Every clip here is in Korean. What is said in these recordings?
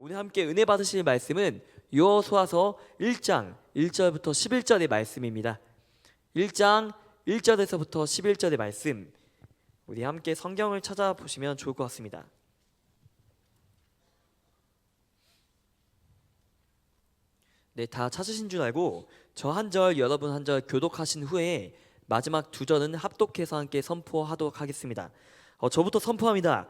오늘 함께 은혜 받으실 말씀은 여호수아서 1장 1절부터 11절의 말씀입니다. 1장 1절에서부터 11절의 말씀, 우리 함께 성경을 찾아보시면 좋을 것 같습니다. 네, 다 찾으신 줄 알고 저 한 절, 여러분 한 절 교독하신 후에 마지막 두 절은 합독해서 함께 선포하도록 하겠습니다. 저부터 선포합니다.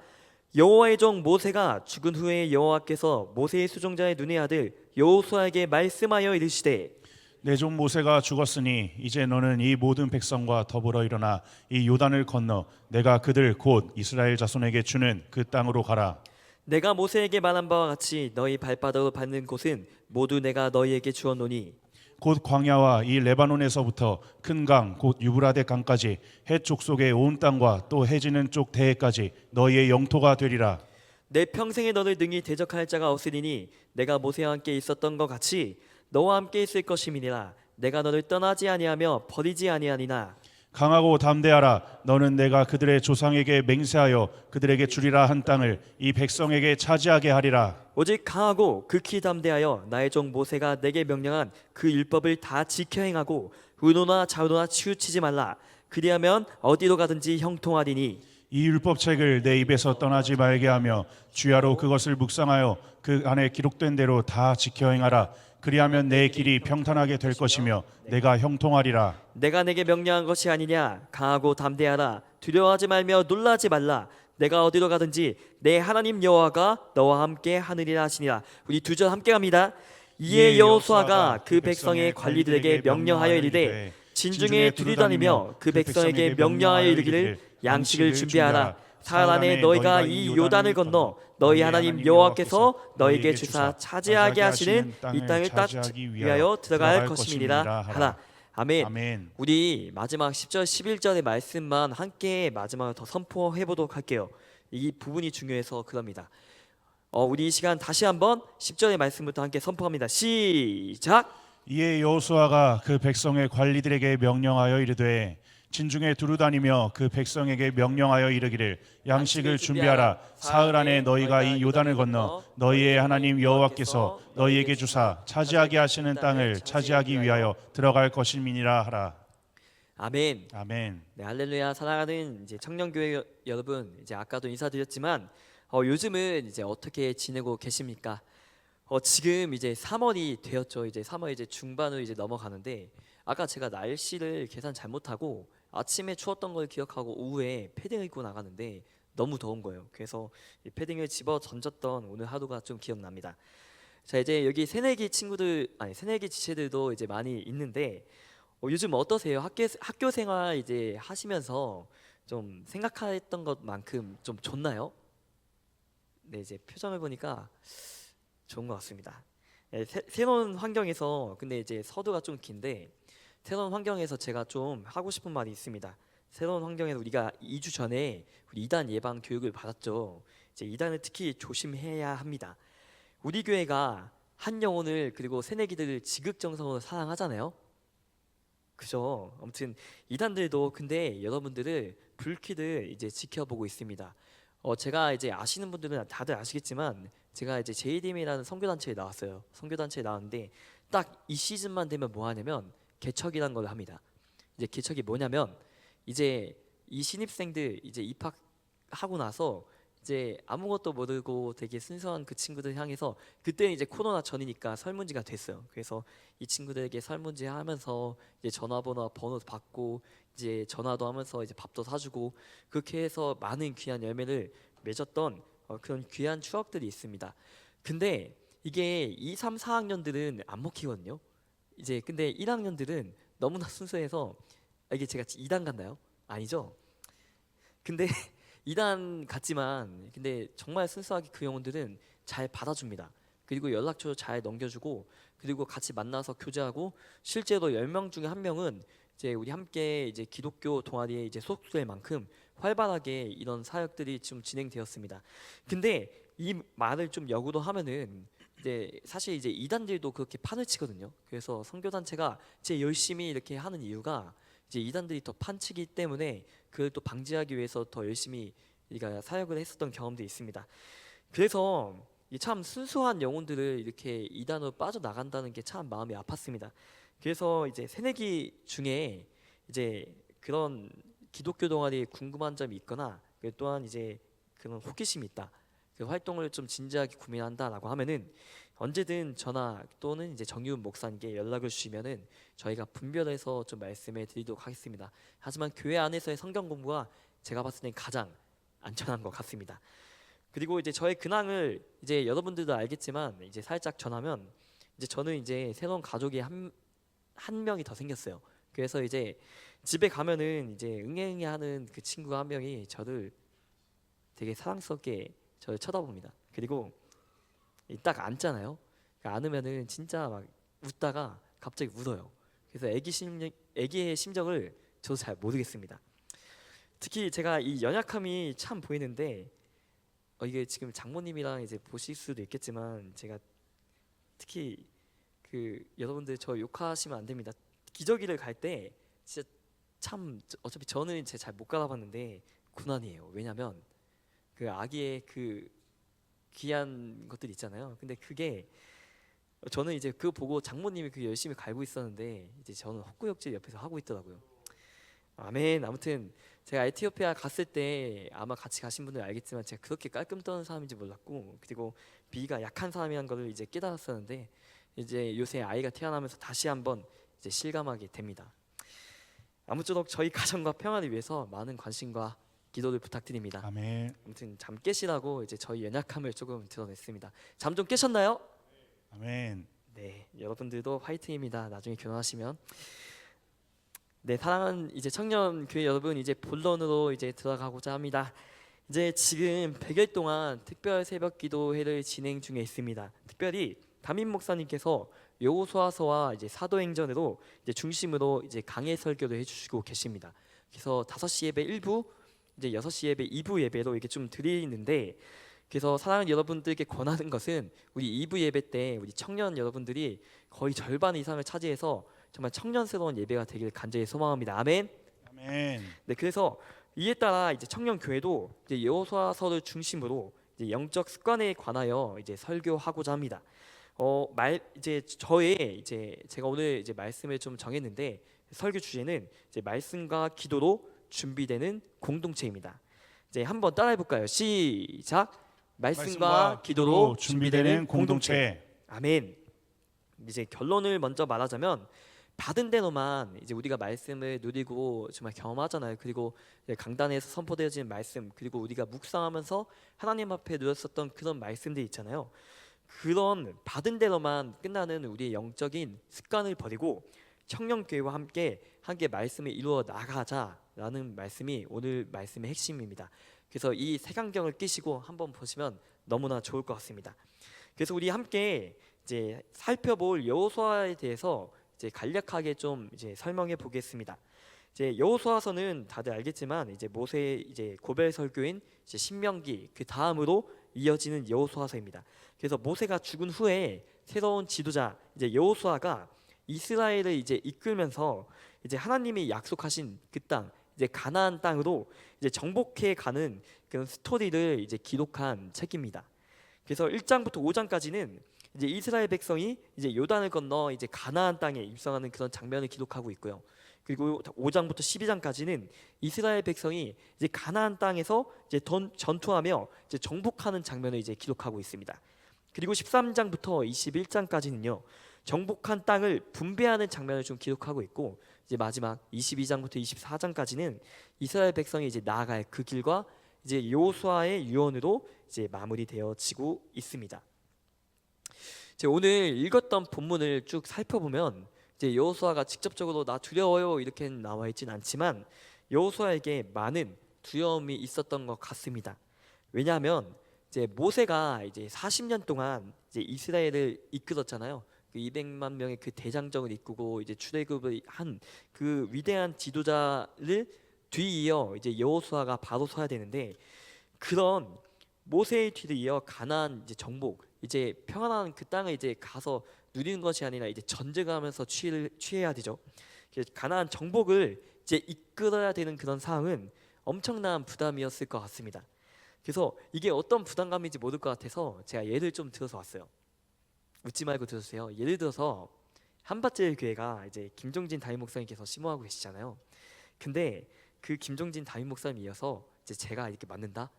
여호와의 종 모세가 죽은 후에 여호와께서 모세의 수종자의 눈의 아들 여호수아에게 말씀하여 이르시되, 내 종 모세가 죽었으니 이제 너는 이 모든 백성과 더불어 일어나 이 요단을 건너 내가 그들 곧 이스라엘 자손에게 주는 그 땅으로 가라. 내가 모세에게 말한 바와 같이 너희 발바닥을 밟는 곳은 모두 내가 너희에게 주었노니 곧 광야와 이 레바논에서부터 큰 강 곧 유브라데 강까지 해 족속의 온 땅과 또 해지는 쪽 대해까지 너희의 영토가 되리라. 내 평생에 너를 능히 대적할 자가 없으리니 내가 모세와 함께 있었던 것 같이 너와 함께 있을 것임이니라. 내가 너를 떠나지 아니하며 버리지 아니하니나 강하고 담대하라. 너는 내가 그들의 조상에게 맹세하여 그들에게 주리라 한 땅을 이 백성에게 차지하게 하리라. 오직 강하고 극히 담대하여 나의 종 모세가 내게 명령한 그 율법을 다 지켜 행하고 의노나 좌우나 치우치지 말라. 그리하면 어디로 가든지 형통하리니 이 율법책을 내 입에서 떠나지 말게 하며 주야로 그것을 묵상하여 그 안에 기록된 대로 다 지켜 행하라. 그리하면 내 길이 평탄하게 될 것이며 내가 형통하리라. 내가 내게 명령한 것이 아니냐. 강하고 담대하라. 두려워하지 말며 놀라지 말라. 내가 어디로 가든지 내 하나님 여호와가 너와 함께 하느니라 하시니라. 우리 두 절 함께 갑니다. 이에 여호수아가 그 백성의 관리들에게 명령하여 이르되 진중에 두루다니며 그 백성에게 명령하여 이르기를 양식을 준비하라. 사흘 안에 너희가 이 요단을 건너 너희 하나님 여호와께서 너희에게 주사 차지하게 하시는 이 땅을 따기 위하여 들어갈 것임이니라 하라. 아멘. 우리 마지막 10절 11절의 말씀만 함께 마지막으로 더 선포해 보도록 할게요. 이 부분이 중요해서 그럽니다. 우리 이 시간 다시 한번 10절의 말씀부터 함께 선포합니다. 시작. 이에 여호수아가 그 백성의 관리들에게 명령하여 이르되 진중에 두루다니며 그 백성에게 명령하여 이르기를 양식을 준비하라. 사흘 안에 너희가 이 요단을 건너 너희의 하나님 여호와께서 너희에게 주사 차지하게 하시는 땅을 차지하기 위하여 들어갈 것임이니라 하라. 아멘. 아멘. 네, 할렐루야. 사랑하는 이제 청년교회 여러분, 이제 아까도 인사드렸지만 요즘은 이제 어떻게 지내고 계십니까? 지금 이제 3월이 되었죠. 이제 3월 이제 중반으로 이제 넘어가는데 아까 제가 날씨를 계산 잘못하고 아침에 추웠던 걸 기억하고 오후에 패딩을 입고 나가는데 너무 더운 거예요. 그래서 이 패딩을 집어 던졌던 오늘 하루가 좀 기억납니다. 자, 이제 여기 새내기 친구들, 새내기 지체들도 이제 많이 있는데 요즘 어떠세요? 학교 생활 이제 하시면서 좀 생각했던 것만큼 좀 좋나요? 네, 이제 표정을 보니까 좋은 것 같습니다. 네, 새로운 환경에서, 근데 이제 서두가 좀 긴데 새로운 환경에서 제가 좀 하고 싶은 말이 있습니다. 새로운 환경에서 우리가 2주 전에 우리 이단 예방 교육을 받았죠. 이제 이단을 특히 조심해야 합니다. 우리 교회가 한 영혼을 그리고 새내기들을 지극정성으로 사랑하잖아요. 그죠? 아무튼 이단들도 근데 여러분들을 불쾌를 이제 지켜보고 있습니다. 제가 이제 아시는 분들은 다들 아시겠지만 제가 이제 JDM이라는 선교단체에 나왔어요. 선교단체에 나왔는데 딱 이 시즌만 되면 뭐 하냐면 개척이라는 걸 합니다. 이제 개척이 뭐냐면 이제 이 신입생들 이제 입학하고 나서 이제 아무것도 모르고 되게 순수한 그 친구들 향해서, 그때는 이제 코로나 전이니까 설문지가 됐어요. 그래서 이 친구들에게 설문지 하면서 이제 전화번호 받고 이제 전화도 하면서 이제 밥도 사주고 그렇게 해서 많은 귀한 열매를 맺었던 그런 귀한 추억들이 있습니다. 근데 이게 2, 3, 4학년들은 안 먹히거든요. 이제 근데 1학년들은 너무나 순수해서, 이게 제가 2단 같나요? 아니죠. 근데 2단 같지만 근데 정말 순수하게 그 영혼들은 잘 받아줍니다. 그리고 연락처 잘 넘겨주고 그리고 같이 만나서 교제하고, 실제로 10명 중에 1명은 이제 우리 함께 이제 기독교 동아리에 이제 소속될 만큼 활발하게 이런 사역들이 좀 진행되었습니다. 근데 이 말을 좀 역으로 하면은 이제 사실 이제 이단들도 그렇게 판을 치거든요. 그래서 선교단체가 제 열심히 이렇게 하는 이유가 이제 이단들이 더 판치기 때문에 그걸 또 방지하기 위해서 더 열심히 우리가 사역을 했었던 경험도 있습니다. 그래서 이 참 순수한 영혼들을 이렇게 이단으로 빠져나간다는 게 참 마음이 아팠습니다. 그래서 이제 새내기 중에 이제 그런 기독교 동아리에 궁금한 점이 있거나 또한 이제 그런 호기심이 있다, 그 활동을 좀 진지하게 고민한다라고 하면은 언제든 전화 또는 이제 정유훈 목사님께 연락을 주시면은 저희가 분별해서 좀 말씀해 드리도록 하겠습니다. 하지만 교회 안에서의 성경 공부가 제가 봤을 땐 가장 안전한 것 같습니다. 그리고 이제 저의 근황을 이제 여러분들도 알겠지만 이제 살짝 전하면, 이제 저는 이제 새로운 가족이 한 명이 더 생겼어요. 그래서 이제 집에 가면은 이제 응애응애 하는 그 친구가 한 명이 저를 되게 사랑스럽게 저를 쳐다봅니다. 그리고 딱 앉잖아요. 안으면은 진짜 막 웃다가 갑자기 울어요. 그래서 애기의 심정을 저도 잘 모르겠습니다. 특히 제가 이 연약함이 참 보이는데, 이게 지금 장모님이랑 이제 보실 수도 있겠지만 제가 특히 여러분들 저 욕하시면 안 됩니다. 기저귀를 갈 때 진짜 참, 어차피 저는 잘 못 갈아봤는데 고난이에요. 왜냐면 그 아기의 그 귀한 것들 있잖아요. 근데 그게 저는 이제 그거 보고 장모님이 그 열심히 갈고 있었는데 이제 저는 헛구역질 옆에서 하고 있더라고요. 아멘. 아무튼 제가 에티오피아 갔을 때 아마 같이 가신 분들 알겠지만 제가 그렇게 깔끔 떠는 사람인지 몰랐고, 그리고 비가 약한 사람이란 걸 이제 깨달았었는데 이제 요새 아이가 태어나면서 다시 한번 이제 실감하게 됩니다. 아무쪼록 저희 가정과 평화를 위해서 많은 관심과 기도를 부탁드립니다. 아멘. 아무튼 잠 깨시라고 이제 저희 연약함을 조금 드러냈습니다. 잠 좀 깨셨나요? 아멘. 네, 여러분들도 화이팅입니다. 나중에 결혼하시면. 네, 사랑하는 이제 청년 교회 여러분, 이제 본론으로 이제 들어가고자 합니다. 이제 지금 100일 동안 특별 새벽 기도회를 진행 중에 있습니다. 특별히 담임 목사님께서 여호수아서와 이제 사도행전으로 이제 중심으로 이제 강해 설교를 해주시고 계십니다. 그래서 5시 예배 1부, 이제 6시 예배 2부 예배로 이렇게 좀 드리는데, 그래서 사랑하는 여러분들께 권하는 것은 우리 2부 예배 때 우리 청년 여러분들이 거의 절반 이상을 차지해서 정말 청년스러운 예배가 되길 간절히 소망합니다. 아멘. 아멘. 네, 그래서 이에 따라 이제 청년 교회도 이제 여호수아서를 중심으로 이제 영적 습관에 관하여 이제 설교하고자 합니다. 이제 제가 오늘 이제 말씀을 좀 정했는데, 설교 주제는 이제 말씀과 기도로 준비되는 공동체입니다. 이제 한번 따라해 볼까요? 시작. 말씀과 기도로 준비되는 공동체. 아멘. 이제 결론을 먼저 말하자면, 받은 대로만 이제 우리가 말씀을 누리고 정말 경험하잖아요. 그리고 강단에서 선포되어지는 말씀, 그리고 우리가 묵상하면서 하나님 앞에 누렸었던 그런 말씀들 있잖아요. 그런 받은 대로만 끝나는 우리의 영적인 습관을 버리고 청년교회와 함께 말씀을 이루어 나가자라는 말씀이 오늘 말씀의 핵심입니다. 그래서 이 색안경을 끼시고 한번 보시면 너무나 좋을 것 같습니다. 그래서 우리 함께 이제 살펴볼 여호수아에 대해서 이제 간략하게 좀 이제 설명해 보겠습니다. 이제 여호수아서는 다들 알겠지만 이제 모세의 이제 고별 설교인 이제 신명기 그 다음으로 이어지는 여호수아서입니다. 그래서 모세가 죽은 후에 새로운 지도자 이제 여호수아가 이스라엘을 이제 이끌면서 이제 하나님이 약속하신 그 땅, 이제 가나안 땅으로 이제 정복해 가는 그런 스토리를 이제 기록한 책입니다. 그래서 1장부터 5장까지는 이제 이스라엘 백성이 이제 요단을 건너 이제 가나안 땅에 입성하는 그런 장면을 기록하고 있고요. 그리고 5장부터 12장까지는 이스라엘 백성이 이제 가나안 땅에서 이제 전투하며 이제 정복하는 장면을 이제 기록하고 있습니다. 그리고 13장부터 21장까지는요, 정복한 땅을 분배하는 장면을 좀 기록하고 있고, 이제 마지막 22장부터 24장까지는 이스라엘 백성이 이제 나아갈 그 길과 이제 여호수아의 유언으로 이제 마무리되어지고 있습니다. 오늘 읽었던 본문을 쭉 살펴보면 이제 여호수아가 직접적으로 나 두려워요 이렇게 나와 있진 않지만 여호수아에게 많은 두려움이 있었던 것 같습니다. 왜냐하면 이제 모세가 이제 40년 동안 이제 이스라엘을 이끌었잖아요. 그 200만 명의 그 대장정을 이끌고 이제 출애굽을 한 그 위대한 지도자를 뒤이어 이제 여호수아가 바로 서야 되는데, 그런 모세의 뒤를 이어 가나안 이제 정복, 이제 평안한 그 땅을 이제 가서 누리는 것이 아니라 이제 전쟁하면서 취해야 되죠. 가나안 정복을 이제 이끌어야 되는 그런 상황은 엄청난 부담이었을 것 같습니다. 그래서 이게 어떤 부담감인지 모를 것 같아서 제가 예를 좀 들어서 왔어요. 웃지 말고 들으세요. 예를 들어서 한밭제일 교회가 이제 김종진 담임 목사님께서 심호하고 계시잖아요. 근데 그 김종진 담임 목사님 이어서 이제 제가 이렇게 맡는다.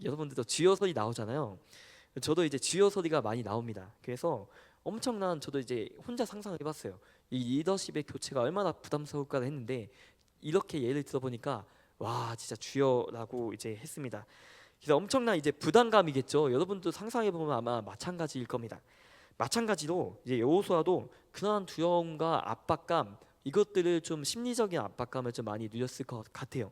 여러분들도 주여설이 나오잖아요. 저도 이제 주여설이가 많이 나옵니다. 그래서 엄청난 저도 이제 혼자 상상을 해봤어요. 이 리더십의 교체가 얼마나 부담스러울까 했는데 이렇게 예를 들어보니까 와 진짜 주여라고 이제 했습니다. 그래서 엄청난 이제 부담감이겠죠. 여러분도 상상해 보면 아마 마찬가지일 겁니다. 마찬가지로 이제 여호수아도 그러한 두려움과 압박감 이것들을 좀 심리적인 압박감을 좀 많이 누렸을 것 같아요.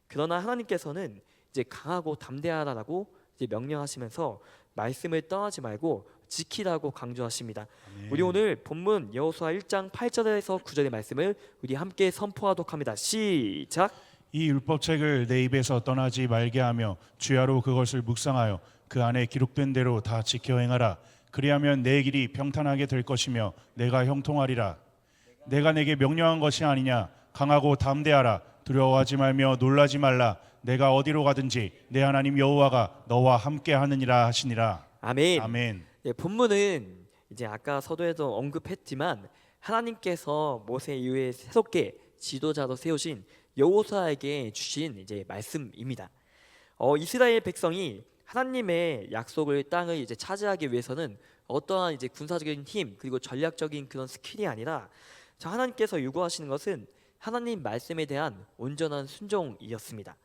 그러나 하나님께서는 이제 강하고 담대하라라고 이제 명령하시면서 말씀을 떠나지 말고 지키라고 강조하십니다. 아멘. 우리 오늘 본문 여호수아 1장 8절에서 9절의 말씀을 우리 함께 선포하도록 합니다. 시작. 이 율법책을 내 입에서 떠나지 말게 하며 주야로 그것을 묵상하여 그 안에 기록된 대로 다 지켜 행하라. 그리하면 내 길이 평탄하게 될 것이며 내가 형통하리라. 내가 내게 명령한 것이 아니냐. 강하고 담대하라. 두려워하지 말며 놀라지 말라. 내가 어디로 가든지 내 하나님 여호와가 너와 함께 하느니라 하시니라. 아멘. 아멘. 예, 본문은 이제 아까 서두에도 언급했지만 하나님께서 모세 이후에 새롭게 지도자로 세우신 여호수아에게 주신 이제 말씀입니다. 이스라엘 백성이 하나님의 약속을 땅을 이제 차지하기 위해서는 어떠한 이제 군사적인 힘 그리고 전략적인 그런 스킬이 아니라 하나님께서 요구하시는 것은 하나님 말씀에 대한 온전한 순종이었습니다.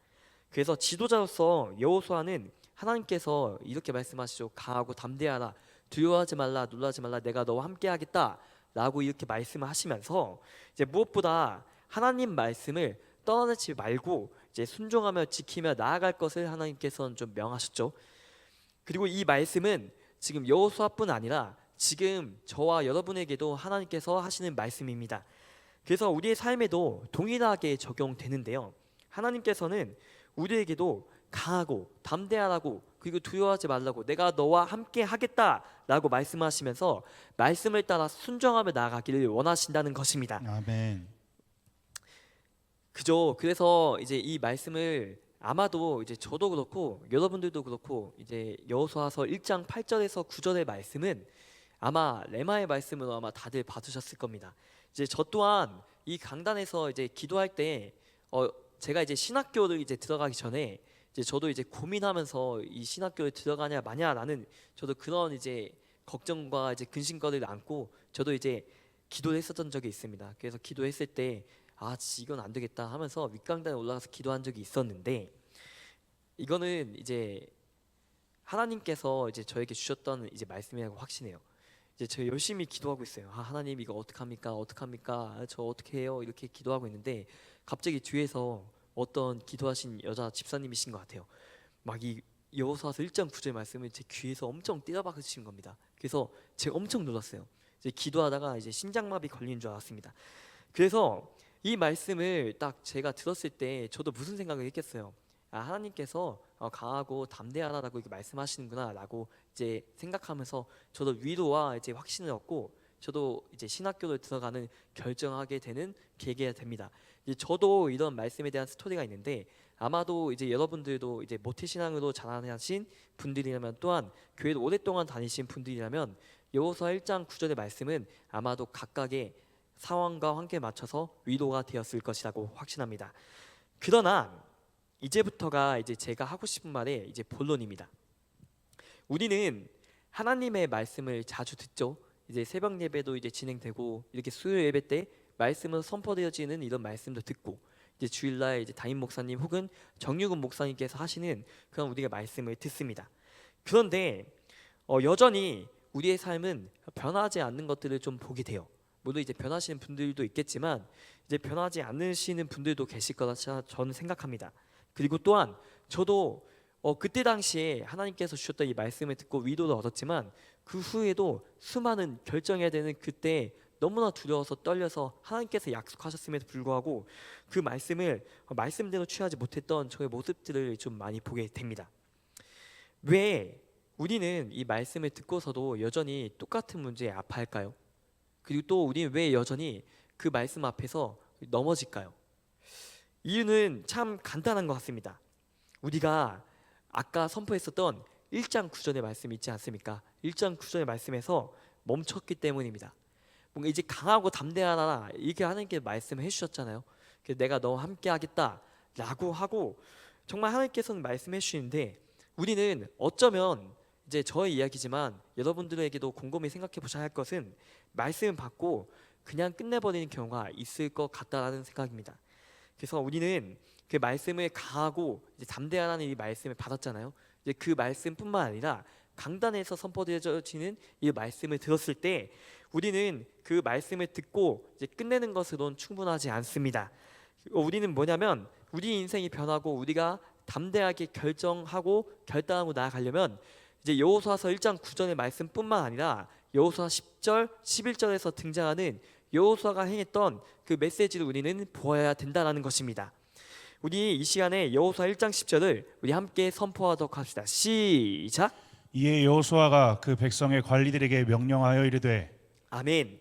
그래서 지도자로서 여호수아는 하나님께서 이렇게 말씀하시죠. 강하고 담대하라. 두려워하지 말라. 놀라지 말라. 내가 너와 함께하겠다라고 이렇게 말씀을 하시면서 이제 무엇보다 하나님 말씀을 떠나지 말고 이제 순종하며 지키며 나아갈 것을 하나님께서는 좀 명하셨죠. 그리고 이 말씀은 지금 여호수아뿐 아니라 지금 저와 여러분에게도 하나님께서 하시는 말씀입니다. 그래서 우리의 삶에도 동일하게 적용되는데요. 하나님께서는 우리에게도 강하고 담대하라고 그리고 두려워하지 말라고 내가 너와 함께 하겠다라고 말씀하시면서 말씀을 따라 순종하며 나아가기를 원하신다는 것입니다. 아멘. 그죠. 그래서 이제 이 말씀을 아마도 이제 저도 그렇고 여러분들도 그렇고 이제 여호수아서 1장 8절에서 9절의 말씀은 아마 레마의 말씀으로 아마 다들 받으셨을 겁니다. 이제 저 또한 이 강단에서 이제 기도할 때 제가 이제 신학교를 이제 들어가기 전에 이제 저도 이제 고민하면서 이 신학교에 들어가냐 마냐라는 저도 그런 이제 걱정과 이제 근심거리를 안고 저도 이제 기도를 했었던 적이 있습니다. 그래서 기도했을 때 이건 안 되겠다 하면서 윗강단에 올라가서 기도한 적이 있었는데 이거는 이제 하나님께서 이제 저에게 주셨던 이제 말씀이라고 확신해요. 이제 제가 열심히 기도하고 있어요. 하나님 이거 어떡합니까? 어떡합니까? 저 어떻게 해요? 이렇게 기도하고 있는데 갑자기 뒤에서 어떤 기도하신 여자 집사님이신 것 같아요. 막 이 여호수아서 1장 9절 말씀을 제 귀에서 엄청 때려박으신 겁니다. 그래서 제가 엄청 놀랐어요. 이제 기도하다가 이제 심장마비 걸리는 줄 알았습니다. 그래서 이 말씀을 딱 제가 들었을 때 저도 무슨 생각을 했겠어요. 하나님께서 강하고 담대하라고 이렇게 말씀하시는구나라고 이제 생각하면서 저도 위로와 이제 확신을 얻고 저도 이제 신학교를 들어가는 결정하게 되는 계기가 됩니다. 이제 저도 이런 말씀에 대한 스토리가 있는데 아마도 이제 여러분들도 이제 모태신앙으로 자라나신 분들이라면 또한 교회를 오랫동안 다니신 분들이라면 여호수아 1장 9절의 말씀은 아마도 각각의 상황과 관계에 맞춰서 위로가 되었을 것이라고 확신합니다. 그러나 이제부터가 이제 제가 하고 싶은 말의 이제 본론입니다. 우리는 하나님의 말씀을 자주 듣죠. 이제 새벽 예배도 이제 진행되고 이렇게 수요 예배 때 말씀으로 선포되어지는 이런 말씀도 듣고 이제 주일날 이제 담임 목사님 혹은 정유근 목사님께서 하시는 그런 우리가 말씀을 듣습니다. 그런데 여전히 우리의 삶은 변하지 않는 것들을 좀 보게 돼요. 물론 이제 변하시는 분들도 있겠지만 이제 변하지 않으시는 분들도 계실 거라 저는 생각합니다. 그리고 또한 저도 그때 당시에 하나님께서 주셨던 이 말씀을 듣고 위로를 얻었지만 그 후에도 수많은 결정해야 되는 그때 너무나 두려워서 떨려서 하나님께서 약속하셨음에도 불구하고 그 말씀을 말씀대로 취하지 못했던 저의 모습들을 좀 많이 보게 됩니다. 왜 우리는 이 말씀을 듣고서도 여전히 똑같은 문제에 아파할까요? 그리고 또 우리는 왜 여전히 그 말씀 앞에서 넘어질까요? 이유는 참 간단한 것 같습니다. 우리가 아까 선포했었던 1장 9절의 말씀 있지 않습니까? 1장 9절의 말씀에서 멈췄기 때문입니다. 뭔가 이제 강하고 담대하라 이렇게 하나님께 말씀을 해주셨잖아요. 그래서 내가 너와 함께 하겠다라고 하고 정말 하나님께서는 말씀해 주시는데 우리는 어쩌면 이제 저의 이야기지만 여러분들에게도 곰곰이 생각해 보셔야 할 것은 말씀 받고 그냥 끝내버리는 경우가 있을 것 같다라는 생각입니다. 그래서 우리는 그 말씀을 강하고 이제 담대하라는 이 말씀을 받았잖아요. 이제 그 말씀뿐만 아니라 강단에서 선포되어지는 이 말씀을 들었을 때 우리는 그 말씀을 듣고 이제 끝내는 것으로는 충분하지 않습니다. 우리는 뭐냐면 우리 인생이 변하고 우리가 담대하게 결정하고 결단하고 나아가려면 이제 여호수아서 1장 9절의 말씀뿐만 아니라 여호수아 10절, 11절에서 등장하는 여호수아가 행했던 그 메시지를 우리는 보아야 된다는 것입니다. 우리 이 시간에 여호수아 1장 10절을 우리 함께 선포하도록 합시다. 시작. 이에 여호수아가 그 백성의 관리들에게 명령하여 이르되 아멘.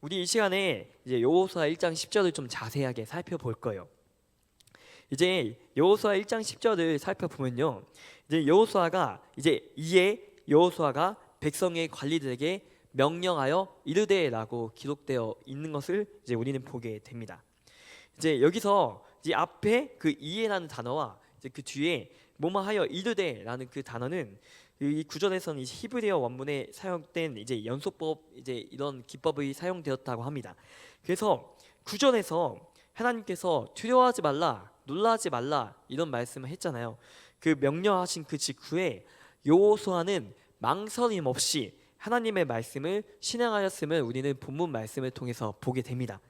우리 이 시간에 이제 여호수아 1장 10절을 좀 자세하게 살펴볼 거예요. 이제 여호수아 1장 10절을 살펴보면요. 이제 이에 여호수아가 백성의 관리들에게 명령하여 이르되라고 기록되어 있는 것을 이제 우리는 보게 됩니다. 이제 여기서 이 앞에 그 이에라는 단어와 이제 그 뒤에 뭐뭐하여 이르되라는 그 단어는 이 구절에서는 히브리어 원문에 사용된 이제 연속법 이제 이런 기법이 사용되었다고 합니다. 그래서 구절에서 하나님께서 두려워하지 말라, 놀라지 말라 이런 말씀을 했잖아요. 그 명령하신 그 직후에 여호수아는 망설임 없이 하나님의 말씀을 신앙하였음을 우리는 본문 말씀을 통해서 보게 됩니다.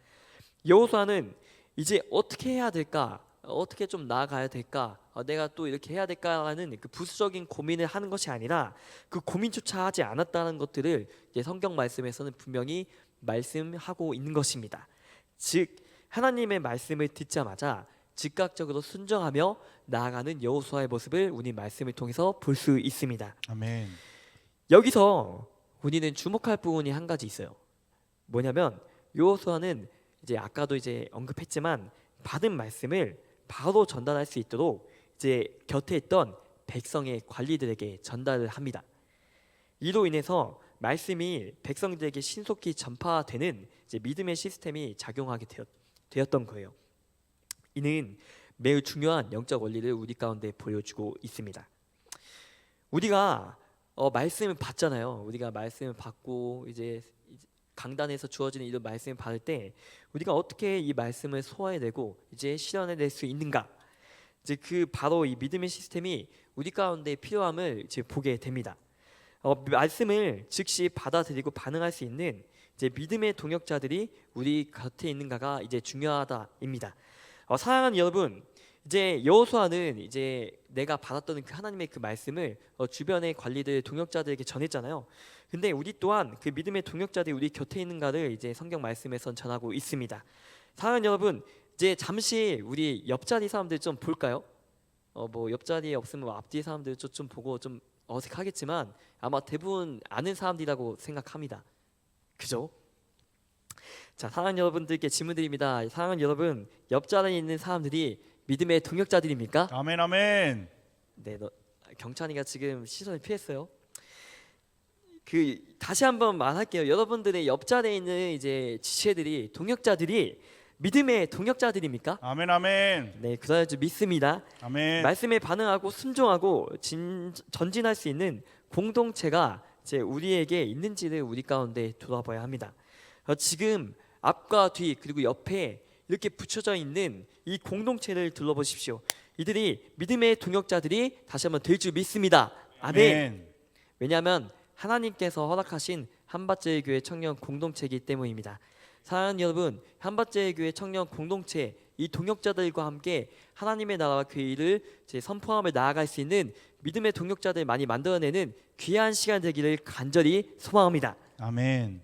여호수아는 이제 어떻게 해야 될까? 어떻게 좀 나아가야 될까? 내가 또 이렇게 해야 될까라는 그 부수적인 고민을 하는 것이 아니라 그 고민조차 하지 않았다는 것들을 이제 성경 말씀에서는 분명히 말씀하고 있는 것입니다. 즉 하나님의 말씀을 듣자마자 즉각적으로 순종하며 나아가는 여호수아의 모습을 우리 말씀을 통해서 볼 수 있습니다. 아멘. 여기서 우리는 주목할 부분이 한 가지 있어요. 뭐냐면 여호수아는 이제 아까도 이제 언급했지만 받은 말씀을 바로 전달할 수 있도록 이제 곁에 있던 백성의 관리들에게 전달을 합니다. 이로 인해서 말씀이 백성들에게 신속히 전파되는 이제 믿음의 시스템이 작용하게 되었던 거예요. 이는 매우 중요한 영적 원리를 우리 가운데 보여주고 있습니다. 우리가 말씀을 받잖아요. 우리가 말씀을 받고 이제 강단에서 주어지는 이런 말씀을 받을 때 우리가 어떻게 이 말씀을 소화해내고 이제 실현해낼 수 있는가? 이제 그 바로 이 믿음의 시스템이 우리 가운데 필요함을 이제 보게 됩니다. 말씀을 즉시 받아들이고 반응할 수 있는 이제 믿음의 동역자들이 우리 곁에 있는가가 이제 중요하다입니다. 사랑하는 여러분, 이제 여호수아는 이제 내가 받았던 그 하나님의 그 말씀을 주변의 관리들 동역자들에게 전했잖아요. 근데 우리 또한 그 믿음의 동역자들이 우리 곁에 있는가를 이제 성경 말씀에선 전하고 있습니다. 사랑하는 여러분, 이제 잠시 우리 옆자리 사람들 좀 볼까요? 뭐 옆자리에 없으면 앞뒤 사람들 좀 보고 좀 어색하겠지만 아마 대부분 아는 사람들이라고 생각합니다. 그죠? 자, 사랑하는 여러분들께 질문드립니다. 사랑하는 여러분, 옆자리에 있는 사람들이 믿음의 동역자들입니까? 아멘 아멘. 네, 경찬이가 지금 시선을 피했어요. 다시 한번 말할게요. 여러분들의 옆자리에 있는 이제 지체들이 동역자들이 믿음의 동역자들입니까? 아멘 아멘. 네, 그래야지 믿습니다. 아멘. 말씀에 반응하고 순종하고 전진할 수 있는 공동체가 이제 우리에게 있는지를 우리 가운데 돌아봐야 합니다. 지금 앞과 뒤 그리고 옆에 이렇게 붙여져 있는 이 공동체를 둘러보십시오. 이들이 믿음의 동역자들이 다시 한번 될 줄 믿습니다. 아멘. 왜냐하면 하나님께서 허락하신 한밭제일 교회 청년 공동체이기 때문입니다. 사랑하는 여러분, 한밭제일 교회 청년 공동체 이 동역자들과 함께 하나님의 나라와 그 일을 선포하며 나아갈 수 있는 믿음의 동역자들 많이 만들어내는 귀한 시간 되기를 간절히 소망합니다. 아멘.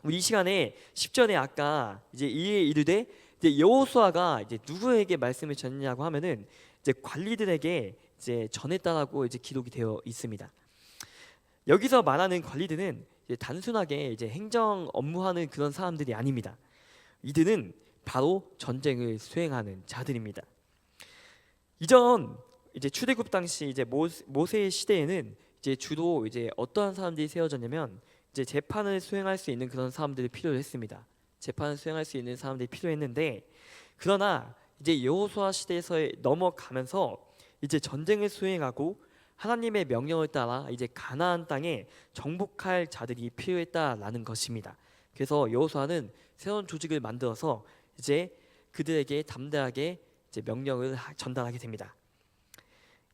우리 이 시간에 10절에 아까 이제 이에 이르되 이제 여호수아가 이제 누구에게 말씀을 전했냐고 하면은 이제 관리들에게 이제 전했다라고 이제 기록이 되어 있습니다. 여기서 말하는 관리들은 이제 단순하게 이제 행정 업무하는 그런 사람들이 아닙니다. 이들은 바로 전쟁을 수행하는 자들입니다. 이전 이제 출애굽 당시 이제 모세의 시대에는 이제 주로 이제 어떠한 사람들이 세워졌냐면 이제 재판을 수행할 수 있는 그런 사람들이 필요했습니다. 재판을 수행할 수 있는 사람들이 필요했는데 그러나 이제 여호수아 시대에서 넘어가면서 이제 전쟁을 수행하고 하나님의 명령을 따라 이제 가나안 땅에 정복할 자들이 필요했다라는 것입니다. 그래서 여호수아는 새로운 조직을 만들어서 이제 그들에게 담대하게 이제 명령을 전달하게 됩니다.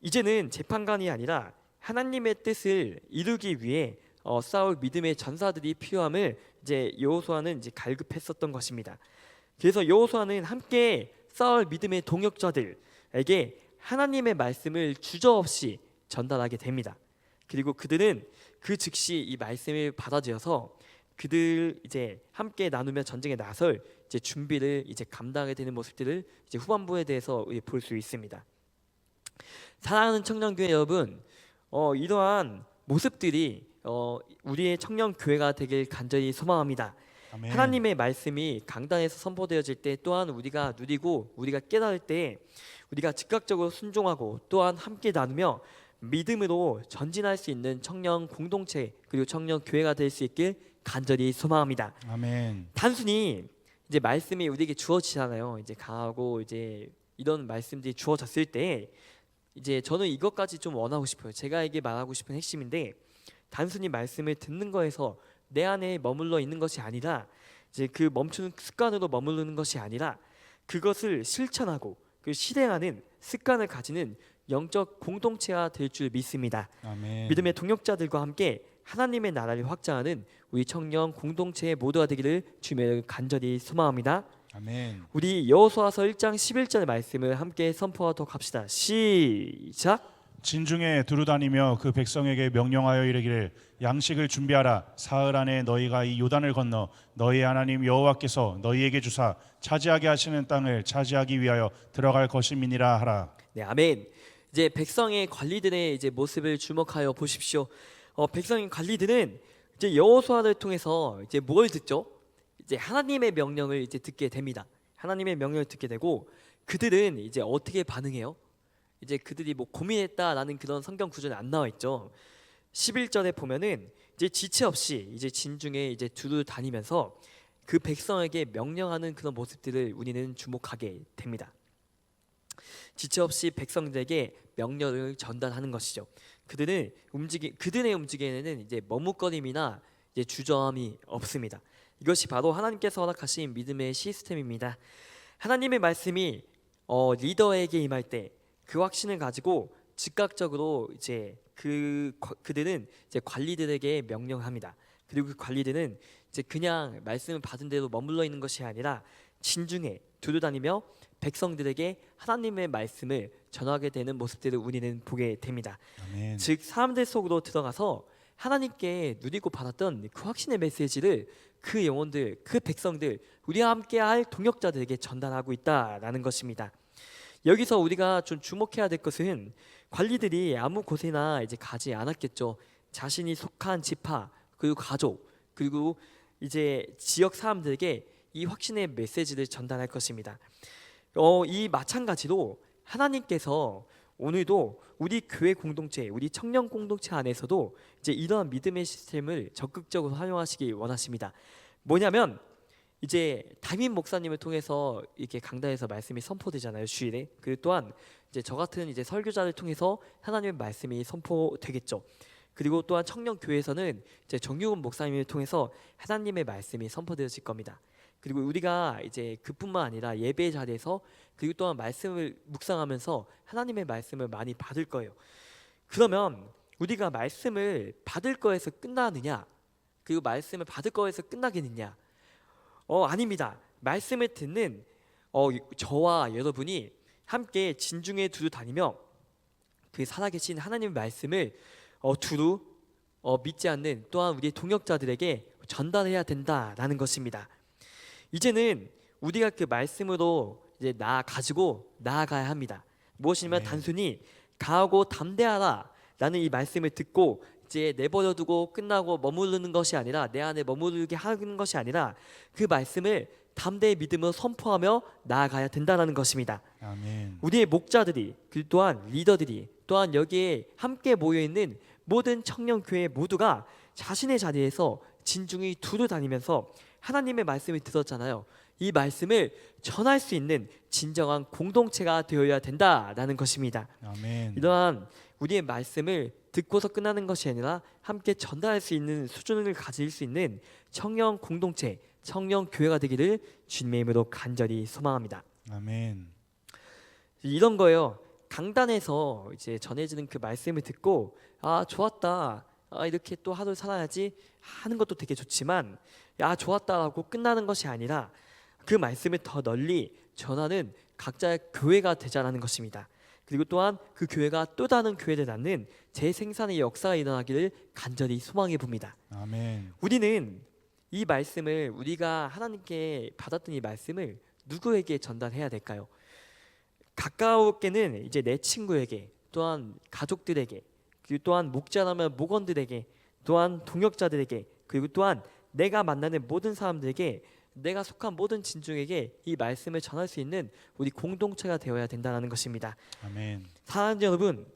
이제는 재판관이 아니라 하나님의 뜻을 이루기 위해 싸울 믿음의 전사들이 필요함을 이제 여호수아는 이제 갈급했었던 것입니다. 그래서 여호수아는 함께 싸울 믿음의 동역자들에게 하나님의 말씀을 주저없이 전달하게 됩니다. 그리고 그들은 그 즉시 이 말씀을 받아들여서 그들 이제 함께 나누며 전쟁에 나설 이제 준비를 이제 감당하게 되는 모습들을 이제 후반부에 대해서 볼 수 있습니다. 사랑하는 청년교회 여러분, 이러한 모습들이 우리의 청년교회가 되길 간절히 소망합니다. 아멘. 하나님의 말씀이 강단에서 선포되어질 때 또한 우리가 누리고 우리가 깨달을 때 우리가 즉각적으로 순종하고 또한 함께 나누며 믿음으로 전진할 수 있는 청년 공동체 그리고 청년 교회가 될 수 있길 간절히 소망합니다. 아멘. 단순히 이제 말씀이 우리에게 주어지잖아요. 이제 강하고 이제 이런 말씀들이 주어졌을 때 이제 저는 이것까지 좀 원하고 싶어요. 제가 이게 말하고 싶은 핵심인데 단순히 말씀을 듣는 거에서 내 안에 머물러 있는 것이 아니라 이제 그 멈추는 습관으로 머무르는 것이 아니라 그것을 실천하고 그 실행하는 습관을 가지는 영적 공동체가 될 줄 믿습니다. 아멘. 믿음의 동역자들과 함께 하나님의 나라를 확장하는 우리 청년 공동체의 모두가 되기를 주님을 간절히 소망합니다. 아멘. 우리 여호수아서 1장 11절 말씀을 함께 선포하도록 합시다. 시작. 진중에 두루다니며 그 백성에게 명령하여 이르기를 양식을 준비하라. 사흘 안에 너희가 이 요단을 건너 너희 하나님 여호와께서 너희에게 주사 차지하게 하시는 땅을 차지하기 위하여 들어갈 것임이니라 하라. 네, 아멘. 이제 백성의 관리들의 이제 모습을 주목하여 보십시오. 백성의 관리들은 이제 여호수아를 통해서 이제 뭘 듣죠? 이제 하나님의 명령을 이제 듣게 됩니다. 하나님의 명령을 듣게 되고 그들은 이제 어떻게 반응해요? 이제 그들이 뭐 고민했다라는 그런 성경 구절은 안 나와 있죠. 11절에 보면은 이제 지체 없이 이제 진중에 이제 두루 다니면서 그 백성에게 명령하는 그런 모습들을 우리는 주목하게 됩니다. 지체 없이 백성들에게 명령을 전달하는 것이죠. 그들의 움직임에는 이제 머뭇거림이나 이제 주저함이 없습니다. 이것이 바로 하나님께서 허락하신 믿음의 시스템입니다. 하나님의 말씀이 리더에게 임할 때 그 확신을 가지고 즉각적으로 이제 그들은 이제 관리들에게 명령합니다. 그리고 그 관리들은 이제 그냥 말씀을 받은 대로 머물러 있는 것이 아니라 진중에 두루다니며 백성들에게 하나님의 말씀을 전하게 되는 모습들을 우리는 보게 됩니다. 아멘. 즉 사람들 속으로 들어가서 하나님께 누리고 받았던 그 확신의 메시지를 그 영혼들, 그 백성들, 우리와 함께할 동역자들에게 전달하고 있다라는 것입니다. 여기서 우리가 좀 주목해야 될 것은 관리들이 아무 곳에나 이제 가지 않았겠죠. 자신이 속한 지파 그리고 가족 그리고 이제 지역 사람들에게 이 확신의 메시지를 전달할 것입니다. 이 마찬가지로 하나님께서 오늘도 우리 교회 공동체, 우리 청년 공동체 안에서도 이제 이러한 믿음의 시스템을 적극적으로 활용하시기 원하십니다. 뭐냐면 이제 담임 목사님을 통해서 이렇게 강단에서 말씀이 선포되잖아요, 주일에. 그리고 또한 이제 저 같은 이제 설교자를 통해서 하나님의 말씀이 선포되겠죠. 그리고 또한 청년 교회에서는 이제 정유훈 목사님을 통해서 하나님의 말씀이 선포되어질 겁니다. 그리고 우리가 이제 그뿐만 아니라 예배 자리에서 그리고 또한 말씀을 묵상하면서 하나님의 말씀을 많이 받을 거예요. 그러면 우리가 말씀을 받을 거에서 끝나느냐? 그리고 말씀을 받을 거에서 끝나겠느냐? 아닙니다. 말씀을 듣는 저와 여러분이 함께 진중에 두루 다니며 그 살아계신 하나님의 말씀을 두루 믿지 않는 또한 우리의 동역자들에게 전달해야 된다라는 것입니다. 이제는 우리가 그 말씀으로 이제 가지고 나아가야 합니다. 무엇이냐면 네. 단순히 강하고 담대하라라는 이 말씀을 듣고 이제 내버려두고 끝나고 머무르는 것이 아니라 내 안에 머무르게 하는 것이 아니라 그 말씀을 담대히 믿음으로 선포하며 나아가야 된다는 것입니다. 아멘. 우리의 목자들이 그 또한 리더들이 또한 여기에 함께 모여 있는 모든 청년 교회 모두가 자신의 자리에서 진중히 두루 다니면서 하나님의 말씀을 들었잖아요. 이 말씀을 전할 수 있는 진정한 공동체가 되어야 된다라는 것입니다. 아멘. 이러한 우리의 말씀을 듣고서 끝나는 것이 아니라 함께 전달할 수 있는 수준을 가질 수 있는 청년 공동체, 청년 교회가 되기를 주님의 이름으로 간절히 소망합니다. 아멘. 이런 거예요. 강단에서 이제 전해지는 그 말씀을 듣고 아 좋았다, 이렇게 또 하루 살아야지 하는 것도 되게 좋지만 야 좋았다라고 끝나는 것이 아니라 그 말씀을 더 널리 전하는 각자의 교회가 되자라는 것입니다. 그리고 또한 그 교회가 또 다른 교회를 낳는 재생산의 역사가 일어나기를 간절히 소망해 봅니다. 아멘. 우리는 이 말씀을 우리가 하나님께 받았던 이 말씀을 누구에게 전달해야 될까요? 가까우게는 이제 내 친구에게, 또한 가족들에게, 그리고 또한 목자라면 목원들에게, 또한 동역자들에게, 그리고 또한 내가 만나는 모든 사람들에게, 내가 속한 모든 진중에게 이 말씀을 전할 수 있는 우리 공동체가 되어야 된다는 것입니다. 아멘. 사랑하는 여러분,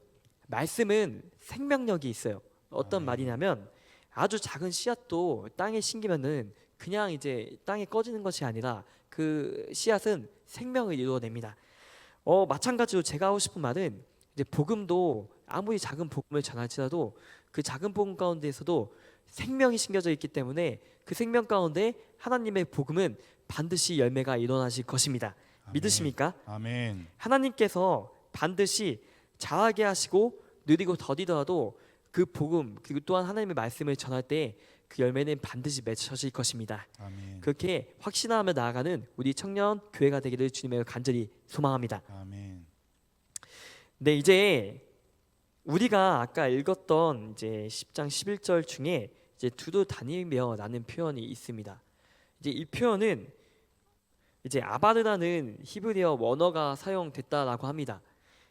말씀은 생명력이 있어요. 어떤 아멘. 말이냐면 아주 작은 씨앗도 땅에 심기면은 그냥 이제 땅에 꺼지는 것이 아니라 그 씨앗은 생명을 이루어냅니다. 마찬가지로 제가 하고 싶은 말은 이제 복음도 아무리 작은 복음을 전할지라도 그 작은 복음 가운데에서도 생명이 심겨져 있기 때문에 그 생명 가운데 하나님의 복음은 반드시 열매가 일어나실 것입니다. 아멘. 믿으십니까? 아멘. 하나님께서 반드시 자라게 하시고 느리고 더디더라도 그 복음 그리고 또한 하나님의 말씀을 전할 때 그 열매는 반드시 맺혀질 것입니다. 아멘. 그렇게 확신하며 나아가는 우리 청년 교회가 되기를 주님의 간절히 소망합니다. 아멘. 네, 이제 우리가 아까 읽었던 이제 10장 11절 중에 이제 두루 다니며라는 표현이 있습니다. 이제 이 표현은 이제 아바르라는 히브리어 원어가 사용됐다라고 합니다.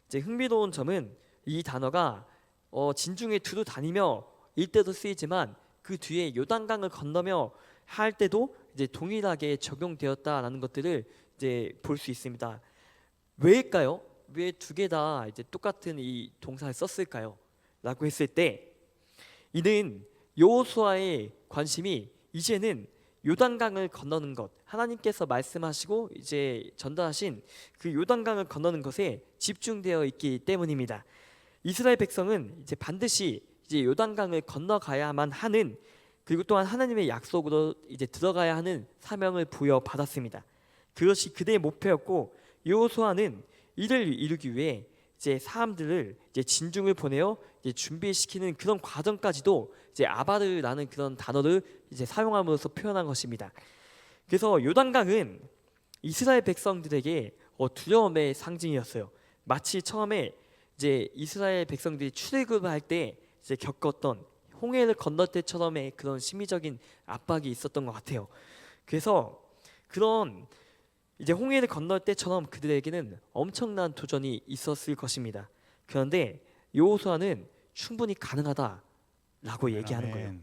이제 흥미로운 점은 이 단어가 진중에 두루 다니며 일 때도 쓰이지만 그 뒤에 요단강을 건너며 할 때도 이제 동일하게 적용되었다라는 것들을 이제 볼 수 있습니다. 왜일까요? 왜 두 개 다 이제 똑같은 이 동사를 썼을까요? 라고 했을 때 이는 여호수아의 관심이 이제는 요단강을 건너는 것, 하나님께서 말씀하시고 이제 전달하신 그 요단강을 건너는 것에 집중되어 있기 때문입니다. 이스라엘 백성은 이제 반드시 이제 요단강을 건너가야만 하는, 그리고 또한 하나님의 약속으로 이제 들어가야 하는 사명을 부여받았습니다. 그것이 그들의 목표였고 여호수아는 이를 이루기 위해 이제 사람들을 이제 진중을 보내어 이제 준비시키는 그런 과정까지도 이제 아바르라는 그런 단어를 이제 사용함으로써 표현한 것입니다. 그래서 요단강은 이스라엘 백성들에게 두려움의 상징이었어요. 마치 처음에 이제 이스라엘 백성들이 출애굽을 할 때 이제 겪었던 홍해를 건널 때처럼의 그런 심리적인 압박이 있었던 것 같아요. 그래서 그런 이제 홍해를 건널 때처럼 그들에게는 엄청난 도전이 있었을 것입니다. 그런데 여호수아는 충분히 가능하다라고 얘기하는 거예요. 아멘.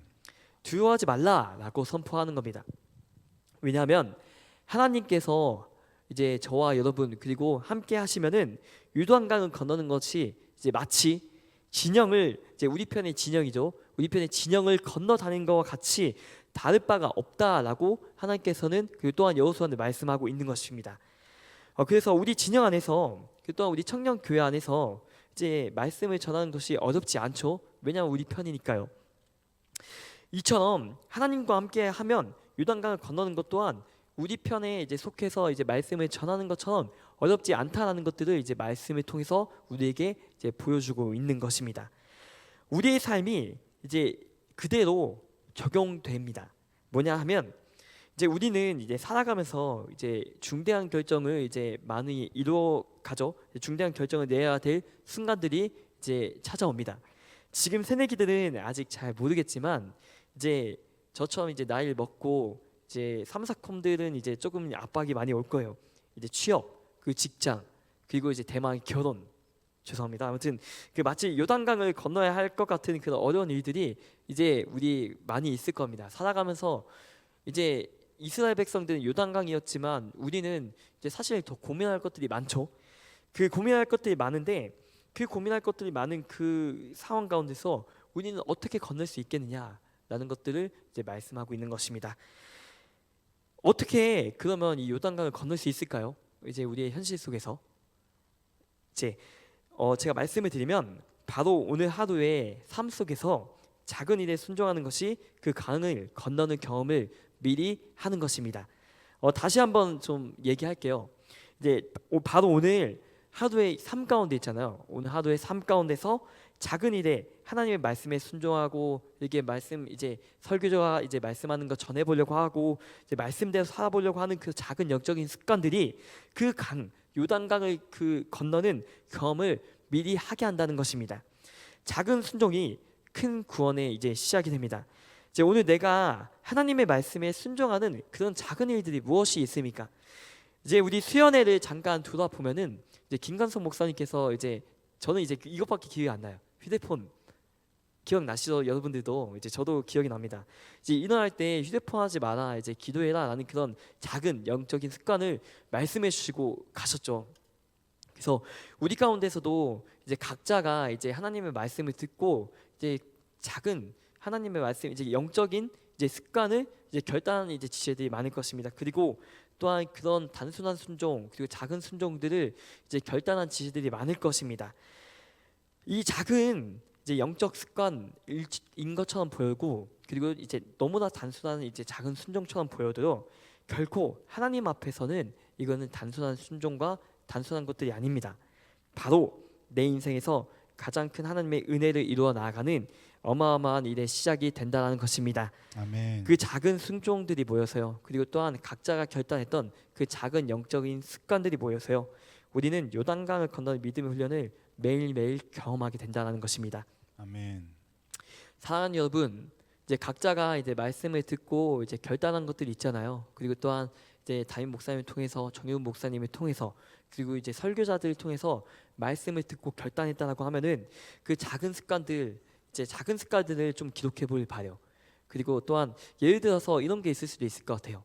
두려워하지 말라라고 선포하는 겁니다. 왜냐하면 하나님께서 이제 저와 여러분 그리고 함께 하시면은 요단강을 건너는 것이 이제 마치 진영을 이제 우리 편의 진영이죠. 우리 편의 진영을 건너 다니는 것과 같이 다를 바가 없다라고 하나님께서는 그리고 또한 여호수아는 말씀하고 있는 것입니다. 그래서 우리 진영 안에서 그리고 또한 우리 청년 교회 안에서 이제 말씀을 전하는 것이 어렵지 않죠. 왜냐하면 우리 편이니까요. 이처럼 하나님과 함께 하면 요단강을 건너는 것 또한 우리 편에 이제 속해서 이제 말씀을 전하는 것처럼 어렵지 않다라는 것들을 이제 말씀을 통해서 우리에게 이제 보여주고 있는 것입니다. 우리의 삶이 이제 그대로 적용됩니다. 뭐냐 하면 이제 우리는 이제 살아가면서 이제 중대한 결정을 이제 많이 이루어가죠. 중대한 결정을 내야 될 순간들이 이제 찾아옵니다. 지금 새내기들은 아직 잘 모르겠지만 이제 저처럼 이제 나이를 먹고 이제 삼사컴들은 이제 조금 압박이 많이 올 거예요. 이제 취업, 그 직장, 그리고 이제 대망의 결혼, 죄송합니다. 아무튼 그 마치 요단강을 건너야 할 것 같은 그런 어려운 일들이 이제 우리 많이 있을 겁니다. 살아가면서 이제 이스라엘 백성들은 요단강이었지만 우리는 이제 사실 더 고민할 것들이 많죠. 그 고민할 것들이 많은데 그 고민할 것들이 많은 그 상황 가운데서 우리는 어떻게 건널 수 있겠느냐라는 것들을 이제 말씀하고 있는 것입니다. 어떻게 그러면 이 요단강을 건널 수 있을까요? 이제 우리의 현실 속에서 이제 제가 말씀을 드리면 바로 오늘 하루의 삶 속에서 작은 일에 순종하는 것이 그 강을 건너는 경험을 미리 하는 것입니다. 다시 한번 좀 얘기할게요. 이제 바로 오늘 하루의 삶 가운데 있잖아요. 오늘 하루의 삶 가운데서 작은 일에 하나님의 말씀에 순종하고 이게 말씀 이제 설교자가 이제 말씀하는 거 전해 보려고 하고 이제 말씀대로 살아보려고 하는 그 작은 영적인 습관들이 그 강 요단강을 그 건너는 경험을 미리 하게 한다는 것입니다. 작은 순종이 큰 구원의 이제 시작이 됩니다. 이제 오늘 내가 하나님의 말씀에 순종하는 그런 작은 일들이 무엇이 있습니까? 이제 우리 수연회를 잠깐 돌아보면은 이제 김관석 목사님께서 이제 저는 이제 이것밖에 기억이 안 나요. 휴대폰 기억나시죠? 여러분들도 이제 저도 기억이 납니다. 이제 일어날 때 휴대폰 하지 마라, 이제 기도해라라는 그런 작은 영적인 습관을 말씀해 주시고 가셨죠. 그래서 우리 가운데서도 이제 각자가 이제 하나님의 말씀을 듣고 이제 작은 하나님의 말씀 이제 영적인 이제 습관을 이제 결단하는 이제 지체들이 많을 것입니다. 그리고 또한 그런 단순한 순종 그리고 작은 순종들을 이제 결단한 지체들이 많을 것입니다. 이 작은 이제 영적 습관인 것처럼 보이고 그리고 이제 너무나 단순한 이제 작은 순종처럼 보여도 결코 하나님 앞에서는 이거는 단순한 순종과 단순한 것들이 아닙니다. 바로 내 인생에서 가장 큰 하나님의 은혜를 이루어 나아가는 어마어마한 일의 시작이 된다는 것입니다. 아멘. 그 작은 순종들이 모여서요. 그리고 또한 각자가 결단했던 그 작은 영적인 습관들이 모여서요. 우리는 요단강을 건너는 믿음의 훈련을 매일매일 경험하게 된다는 것입니다. 아멘. 사랑하는 여러분, 이제 각자가 이제 말씀을 듣고 이제 결단한 것들이 있잖아요. 그리고 또한 이제 담임 목사님을 통해서 정윤 목사님을 통해서 그리고 이제 설교자들을 통해서 말씀을 듣고 결단했다라고 하면은 그 작은 습관들 이제 작은 습관들을 좀 기록해 보길 바래요. 그리고 또한 예를 들어서 이런 게 있을 수도 있을 것 같아요.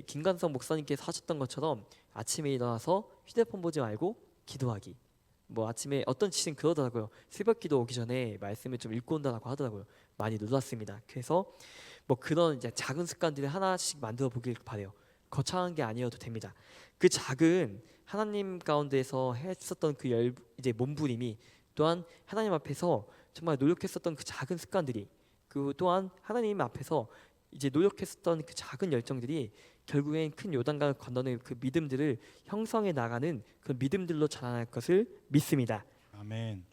김관성 목사님께서 하셨던 것처럼 아침에 일어나서 휴대폰 보지 말고 기도하기. 뭐 아침에 어떤 지신 그러더라고요. 새벽기도 오기 전에 말씀을 좀 읽고 온다라고 하더라고요. 많이 놀랐습니다. 그래서 뭐 그런 이제 작은 습관들을 하나씩 만들어 보길 바래요. 거창한 게 아니어도 됩니다. 그 작은 하나님 가운데서 했었던 그 이제 몸부림이 또한 하나님 앞에서 정말 노력했었던 그 작은 습관들이 그 또한 하나님 앞에서 이제 노력했었던 그 작은 열정들이 결국엔 큰 요단강을 건너는 그 믿음들을 형성해 나가는 그 믿음들로 자라날 것을 믿습니다. 아멘.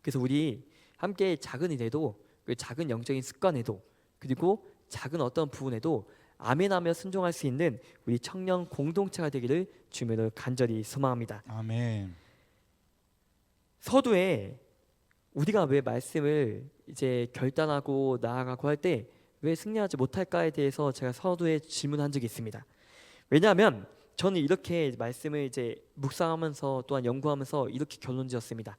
그래서 우리 함께 작은 일에도 그 작은 영적인 습관에도 그리고 작은 어떤 부분에도 아멘하며 순종할 수 있는 우리 청년 공동체가 되기를 주님으로 간절히 소망합니다. 아멘. 서두에 우리가 왜 말씀을 이제 결단하고 나아가고 할 때 왜 승리하지 못할까에 대해서 제가 서두에 질문한 적이 있습니다. 왜냐하면 저는 이렇게 말씀을 이제 묵상하면서 또한 연구하면서 이렇게 결론지었습니다.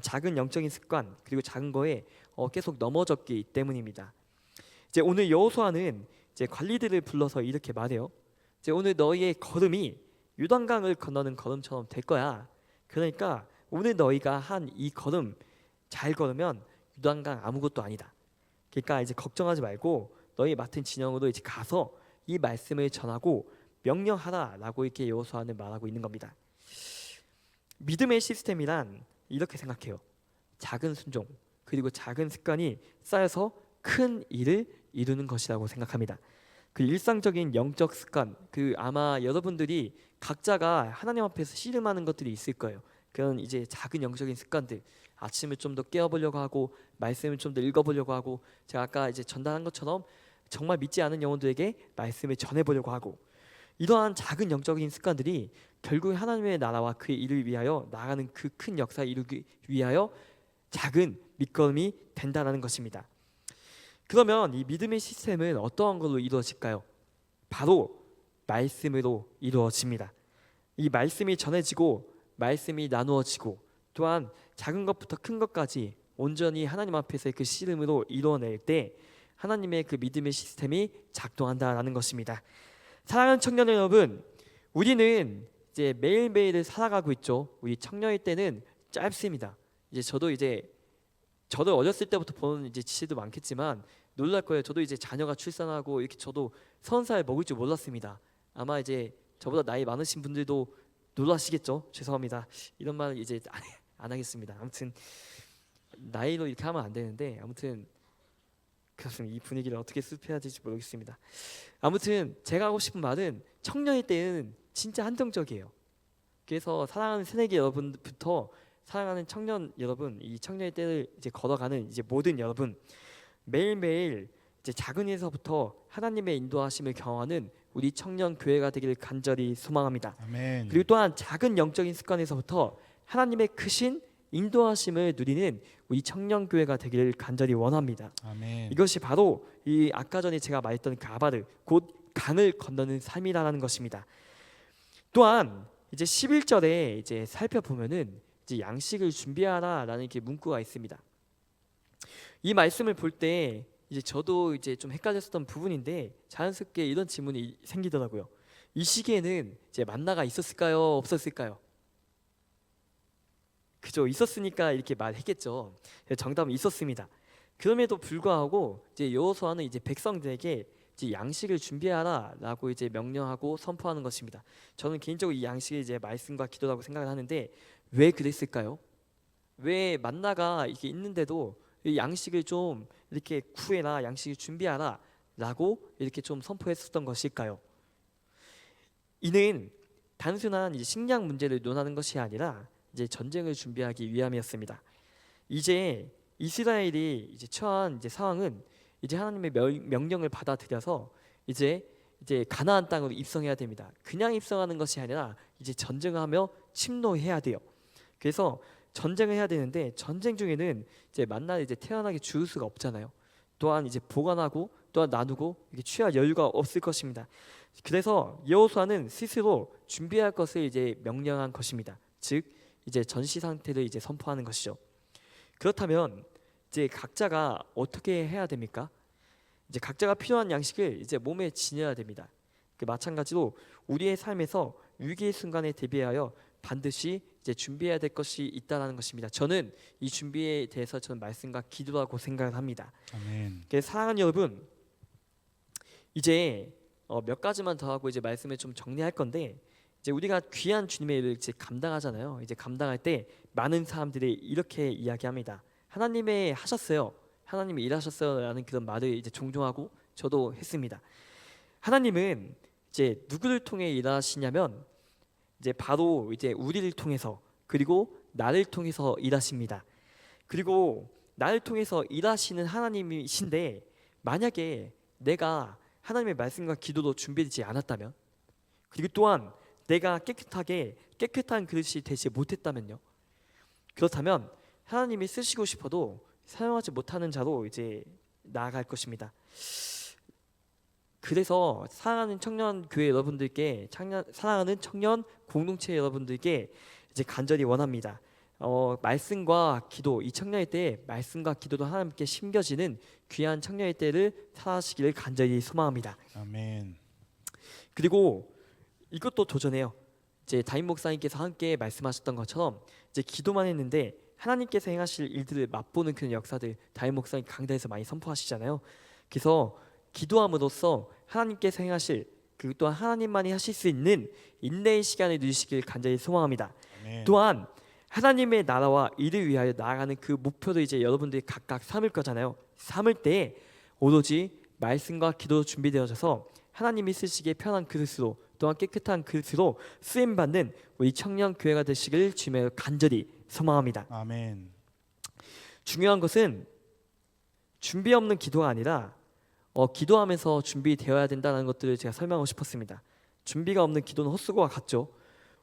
작은 영적인 습관 그리고 작은 거에 계속 넘어졌기 때문입니다. 이제 오늘 여호수아는 이제 관리들을 불러서 이렇게 말해요. 이제 오늘 너희의 걸음이 요단강을 건너는 걸음처럼 될 거야. 그러니까 오늘 너희가 한 이 걸음 잘 걸으면 요단강 아무것도 아니다. 그러니까 이제 걱정하지 말고 너희 맡은 진영으로 이제 가서 이 말씀을 전하고 명령하라라고 이렇게 여호수아는 말하고 있는 겁니다. 믿음의 시스템이란 이렇게 생각해요. 작은 순종 그리고 작은 습관이 쌓여서 큰 일을 이루는 것이라고 생각합니다. 그 일상적인 영적 습관 그 아마 여러분들이 각자가 하나님 앞에서 씨름하는 것들이 있을 거예요. 그런 이제 작은 영적인 습관들 아침을 좀 더 깨어보려고 하고 말씀을 좀 더 읽어보려고 하고 제가 아까 이제 전달한 것처럼 정말 믿지 않은 영혼들에게 말씀을 전해보려고 하고 이러한 작은 영적인 습관들이 결국 하나님의 나라와 그의 일을 위하여 나아가는 그 큰 역사를 이루기 위하여 작은 밑거름이 된다는 것입니다. 그러면 이 믿음의 시스템은 어떠한 걸로 이루어질까요? 바로 말씀으로 이루어집니다. 이 말씀이 전해지고 말씀이 나누어지고 또한 작은 것부터 큰 것까지 온전히 하나님 앞에서의 그 씨름으로 이루어낼 때 하나님의 그 믿음의 시스템이 작동한다라는 것입니다. 사랑하는 청년 여러분, 우리는 이제 매일매일을 살아가고 있죠. 우리 청년의 때는 짧습니다. 저도 어렸을 때부터 보는 이제 지식도 많겠지만 놀랄 거예요. 저도 이제 자녀가 출산하고 이렇게 저도 30살 먹을 줄 몰랐습니다. 아마 이제 저보다 나이 많으신 분들도 놀라시겠죠. 죄송합니다. 이런 말 이제 안 하겠습니다. 아무튼 나이로 이렇게 하면 안 되는데 아무튼 그렇습니다. 이 분위기를 어떻게 습해야 될지 모르겠습니다. 아무튼 제가 하고 싶은 말은 청년의 때는 진짜 한정적이에요. 그래서 사랑하는 새내기 여러분부터 사랑하는 청년 여러분, 이 청년의 때를 이제 걸어가는 이제 모든 여러분, 매일매일 이제 작은 일에서부터 하나님의 인도하심을 경험하는 우리 청년 교회가 되기를 간절히 소망합니다. 아멘. 그리고 또한 작은 영적인 습관에서부터 하나님의 크신 인도하심을 누리는 우리 청년 교회가 되기를 간절히 원합니다. 아멘. 이것이 바로 이 아까 전에 제가 말했던 그 아바르, 곧 강을 건너는 삶이라는 것입니다. 또한 이제 11절에 이제 살펴보면은 이제 양식을 준비하라라는 이렇게 문구가 있습니다. 이 말씀을 볼 때 이제 저도 이제 좀 헷갈렸었던 부분인데 자연스럽게 이런 질문이 생기더라고요. 이 시기에는 이제 만나가 있었을까요? 없었을까요? 그죠? 있었으니까 이렇게 말했겠죠. 정답은 있었습니다. 그럼에도 불구하고 이제 여호수아는 이제 백성들에게 이제 양식을 준비하라라고 이제 명령하고 선포하는 것입니다. 저는 개인적으로 이 양식이 이제 말씀과 기도라고 생각을 하는데 왜 그랬을까요? 왜 만나가 이게 있는데도 이 양식을 좀 이렇게 구해라, 양식을 준비하라라고 이렇게 좀 선포했었던 것일까요? 이는 단순한 이제 식량 문제를 논하는 것이 아니라 이제 전쟁을 준비하기 위함이었습니다. 이제 이스라엘이 이제 처한 이제 상황은 이제 하나님의 명령을 받아들여서 이제 가나안 땅으로 입성해야 됩니다. 그냥 입성하는 것이 아니라 이제 전쟁하며 침노해야 돼요. 그래서 전쟁을 해야 되는데 전쟁 중에는 이제 만나를 이제 태어나게 주울 수가 없잖아요. 또한 이제 보관하고 또한 나누고 이게 취할 여유가 없을 것입니다. 그래서 여호수아는 스스로 준비할 것을 이제 명령한 것입니다. 즉 이제 전시 상태를 이제 선포하는 것이죠. 그렇다면 이제 각자가 어떻게 해야 됩니까? 이제 각자가 필요한 양식을 이제 몸에 지녀야 됩니다. 그 마찬가지로 우리의 삶에서 위기의 순간에 대비하여 반드시 이제 준비해야 될 것이 있다라는 것입니다. 저는 이 준비에 대해서 저는 말씀과 기도라고 생각을 합니다. 아멘. 사랑하는 여러분, 이제 몇 가지만 더 하고 이제 말씀을 좀 정리할 건데 이제 우리가 귀한 주님의 일을 이제 감당하잖아요. 이제 감당할 때 많은 사람들이 이렇게 이야기합니다. 하나님이 하셨어요. 하나님이 일하셨어요라는 그런 말을 이제 종종 하고 저도 했습니다. 하나님은 이제 누구를 통해 일하시냐면 이제 바로 이제 우리를 통해서 그리고 나를 통해서 일하십니다. 그리고 나를 통해서 일하시는 하나님이신데 만약에 내가 하나님의 말씀과 기도도 준비되지 않았다면 그리고 또한 내가 깨끗한 그릇이 되지 못했다면요. 그렇다면 하나님이 쓰시고 싶어도 사용하지 못하는 자로 이제 나아갈 것입니다. 그래서 사랑하는 청년 교회 여러분들께 사랑하는 청년 공동체 여러분들께 이제 간절히 원합니다. 말씀과 기도, 이 청년의 때에 말씀과 기도도 하나님께 심겨지는 귀한 청년의 때를 살아시기를 간절히 소망합니다. 아멘. 그리고 이것도 도전해요. 이제 담임 목사님께서 함께 말씀하셨던 것처럼 이제 기도만 했는데 하나님께서 행하실 일들을 맛보는 그런 역사들 담임 목사님 강단에서 많이 선포하시잖아요. 그래서 기도함으로써 하나님께서 행하실 그리고 또한 하나님만이 하실 수 있는 인내의 시간을 누리시길 간절히 소망합니다. 아멘. 또한 하나님의 나라와 이를 위하여 나아가는 그 목표를 이제 여러분들이 각각 삼을 거잖아요. 삼을 때 오로지 말씀과 기도로 준비되어져서 하나님이 쓰시기에 편한 그릇으로 또한 깨끗한 그릇으로 쓰임받는 우리 청년 교회가 되시길 주님의 간절히 소망합니다. 아멘. 중요한 것은 준비 없는 기도가 아니라 기도하면서 준비되어야 된다는 것들을 제가 설명하고 싶었습니다. 준비가 없는 기도는 헛수고와 같죠.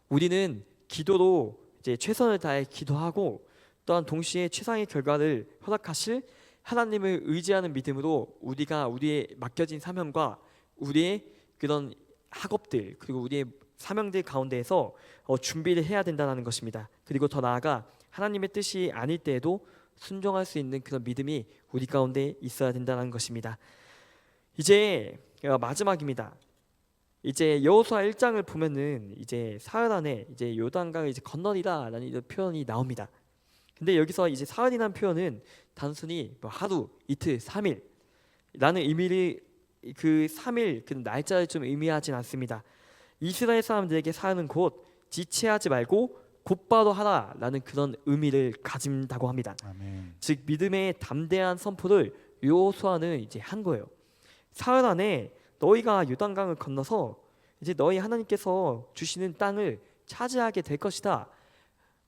우리는 기도로 이제 최선을 다해 기도하고 또한 동시에 최상의 결과를 허락하실 하나님을 의지하는 믿음으로 우리가 우리의 맡겨진 사명과 우리의 그런 학업들 그리고 우리의 사명들 가운데에서 준비를 해야 된다는 것입니다. 그리고 더 나아가 하나님의 뜻이 아닐 때에도 순종할 수 있는 그런 믿음이 우리 가운데 있어야 된다는 것입니다. 이제 마지막입니다. 이제 여호수아 1장을 보면은 이제 사흘 안에 이제 요단강을 이제 건너리라라는 이런 표현이 나옵니다. 근데 여기서 이제 사흘이라는 표현은 단순히 뭐 하루, 이틀, 3일라는 의미를 그 3일 그 날짜를 좀 의미하진 않습니다. 이스라엘 사람들에게 사흘은 곧 지체하지 말고 곧바로 하라라는 그런 의미를 가진다고 합니다. 아멘. 즉 믿음의 담대한 선포를 여호수아는 이제 한 거예요. 사흘 안에 너희가 요단강을 건너서 이제 너희 하나님께서 주시는 땅을 차지하게 될 것이다.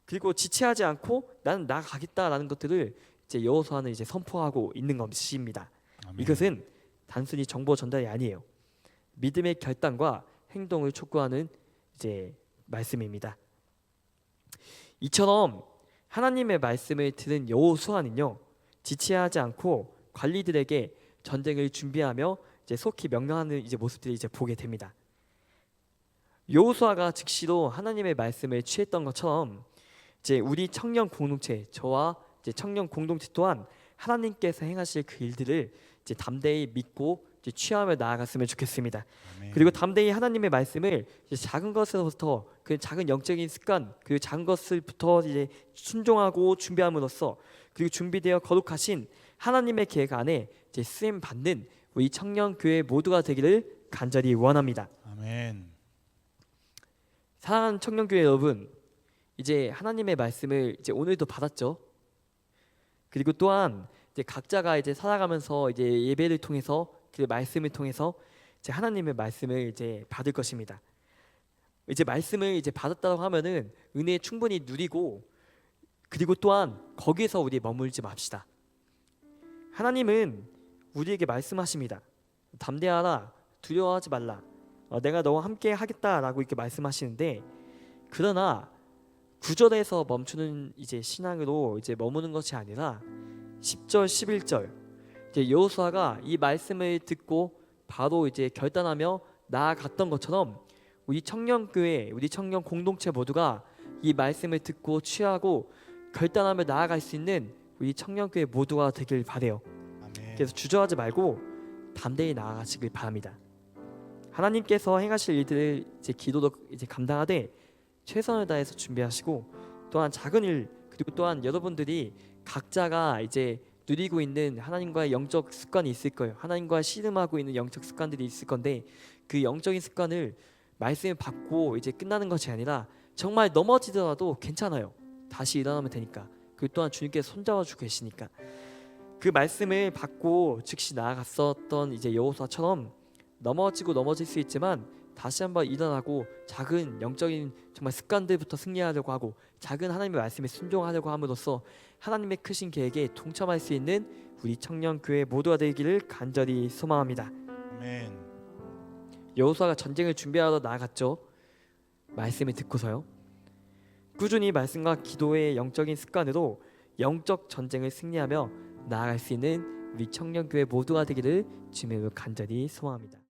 그리고 지체하지 않고 나는 나가겠다라는 것들을 이제 여호수아는 이제 선포하고 있는 것입니다. 아멘. 이것은 단순히 정보 전달이 아니에요. 믿음의 결단과 행동을 촉구하는 이제 말씀입니다. 이처럼 하나님의 말씀을 들은 여호수아는요, 지체하지 않고 관리들에게 전쟁을 준비하며 이제 속히 명령하는 이제 모습들을 이제 보게 됩니다. 여호수아가 즉시로 하나님의 말씀을 취했던 것처럼 이제 우리 청년 공동체, 저와 이제 청년 공동체 또한 하나님께서 행하실 그 일들을 이제 담대히 믿고 이제 취하며 나아갔으면 좋겠습니다. 아멘. 그리고 담대히 하나님의 말씀을 이제 작은 것에서부터 그 작은 영적인 습관, 그 작은 것을부터 이제 순종하고 준비함으로써 그리고 준비되어 거룩하신 하나님의 계획 안에 이제 쓰임 받는 우리 청년 교회 모두가 되기를 간절히 원합니다. 아멘. 사랑하는 청년 교회 여러분, 이제 하나님의 말씀을 이제 오늘도 받았죠. 그리고 또한 이제 각자가 이제 살아가면서 이제 예배를 통해서 그 말씀을 통해서 이제 하나님의 말씀을 이제 받을 것입니다. 이제 말씀을 이제 받았다고 하면은 은혜 충분히 누리고 그리고 또한 거기에서 우리 머물지 맙시다. 하나님은 우리에게 말씀하십니다. 담대하라, 두려워하지 말라. 내가 너와 함께 하겠다라고 이렇게 말씀하시는데, 그러나 9절에서 멈추는 이제 신앙으로 이제 머무는 것이 아니라 10절, 11절 이제 여호수아가 이 말씀을 듣고 바로 이제 결단하며 나아갔던 것처럼 우리 청년 교회, 우리 청년 공동체 모두가 이 말씀을 듣고 취하고 결단하며 나아갈 수 있는 우리 청년 교회 모두가 되길 바래요. 아멘. 그래서 주저하지 말고 담대히 나아가시길 바랍니다. 하나님께서 행하실 일들을 이제 기도로 이제 감당하되 최선을 다해서 준비하시고, 또한 작은 일 그리고 또한 여러분들이 각자가 이제 누리고 있는 하나님과의 영적 습관이 있을 거예요. 하나님과 씨름하고 있는 영적 습관들이 있을 건데, 그 영적인 습관을 말씀을 받고 이제 끝나는 것이 아니라 정말 넘어지더라도 괜찮아요. 다시 일어나면 되니까. 그리고 또한 주님께서 손잡아주고 계시니까 그 말씀을 받고 즉시 나아갔었던 이제 여호수아처럼 넘어질 수 있지만 다시 한번 일어나고 작은 영적인 정말 습관들부터 승리하려고 하고 작은 하나님의 말씀에 순종하려고 함으로써 하나님의 크신 계획에 동참할 수 있는 우리 청년 교회 모두가 되기를 간절히 소망합니다. 아멘. 여호수아가 전쟁을 준비하러 나아갔죠. 말씀을 듣고서요. 꾸준히 말씀과 기도의 영적인 습관으로 영적 전쟁을 승리하며 나아갈 수 있는 우리 청년 교회 모두가 되기를 주님으로 간절히 소망합니다.